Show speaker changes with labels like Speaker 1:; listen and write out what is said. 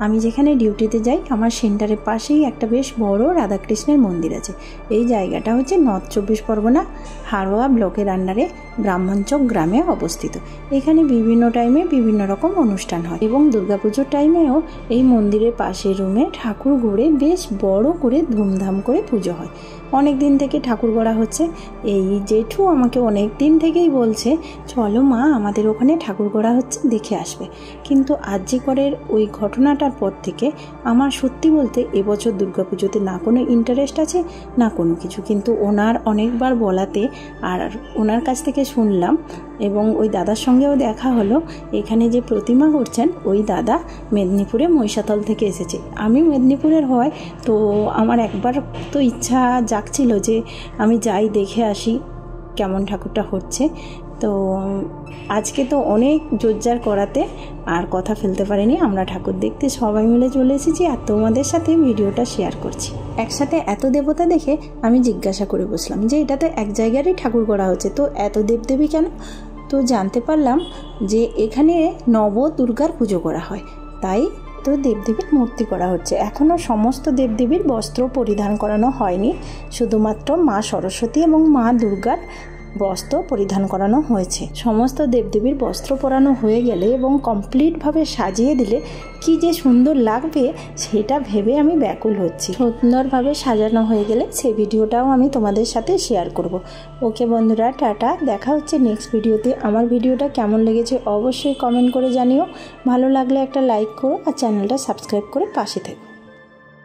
Speaker 1: আমি যেখানে ডিউটিতে যাই আমার সেন্টারের পাশেই একটা বেশ বড় রাধাকৃষ্ণের মন্দির আছে। এই জায়গাটা হচ্ছে নর্থ 24 পরগনা হাড়োয়া ব্লকের আন্ডারে ব্রাহ্মণচক গ্রামে অবস্থিত। এখানে বিভিন্ন টাইমে বিভিন্ন রকম অনুষ্ঠান হয় এবং দুর্গাপুজোর টাইমেও এই মন্দিরের পাশের রুমে ঠাকুর গড়ে বেশ বড় করে ধুমধাম করে পুজো হয়। অনেক দিন থেকে ঠাকুর গড়া হচ্ছে। এই জেঠু আমাকে অনেক দিন থেকেই বলছে, চলো মা আমাদের ওখানে ঠাকুর গড়া হচ্ছে, দেখে আসবে। কিন্তু আরজিকরের ওই ঘটনাটার পর থেকে আমার সত্যি বলতে এবছর দুর্গাপুজোতে না কোনো ইন্টারেস্ট আছে না কোনো কিছু। কিন্তু ওনার অনেকবার বলাতে আর ওনার কাছ থেকে শুনলাম এবং ওই দাদার সঙ্গেও দেখা হলো। এখানে যে প্রতিমা করছেন ওই দাদা মেদিনীপুরে মহিষাতল থেকে এসেছে। আমি মেদিনীপুরের হয় তো আমার একবার তো ইচ্ছা জাগছিল যে আমি যাই দেখে আসি কেমন ঠাকুরটা হচ্ছে। তো আজকে তো অনেক জোরজার করাতে আর কথা ফেলতে পারিনি। আমরা ঠাকুর দেখতে সবাই মিলে চলে এসেছি আর তোমাদের সাথে ভিডিওটা শেয়ার করছি। একসাথে এত দেবতা দেখে আমি জিজ্ঞাসা করে বসলাম যে এটা তো এক জায়গারই ঠাকুর করা হচ্ছে, তো এত দেবদেবী কেন? তো জানতে পারলাম যে এখানে নবদুর্গার পুজো করা হয়, তাই তো দেবদেবীর মূর্তি করা হচ্ছে। এখনও সমস্ত দেবদেবীর বস্ত্র পরিধান করানো হয়নি, শুধুমাত্র মা সরস্বতী এবং মা দুর্গার বস্ত্র পরিধান করানো হয়েছে। সমস্ত দেবদেবীর বস্ত্র পরানো হয়ে গেলে এবং কমপ্লিটভাবে সাজিয়ে দিলে কি যে সুন্দর লাগবে সেটা ভেবে আমি ব্যাকুল হচ্ছি। সুন্দরভাবে সাজানো হয়ে গেলে সেই ভিডিওটাও আমি তোমাদের সাথে শেয়ার করব। ওকে বন্ধুরা, টাটা, দেখা হচ্ছে নেক্সট ভিডিওতে। আমার ভিডিওটা কেমন লেগেছে অবশ্যই কমেন্ট করে জানিও। ভালো লাগলে একটা লাইক করো আর চ্যানেলটা সাবস্ক্রাইব করে পাশে থেকো।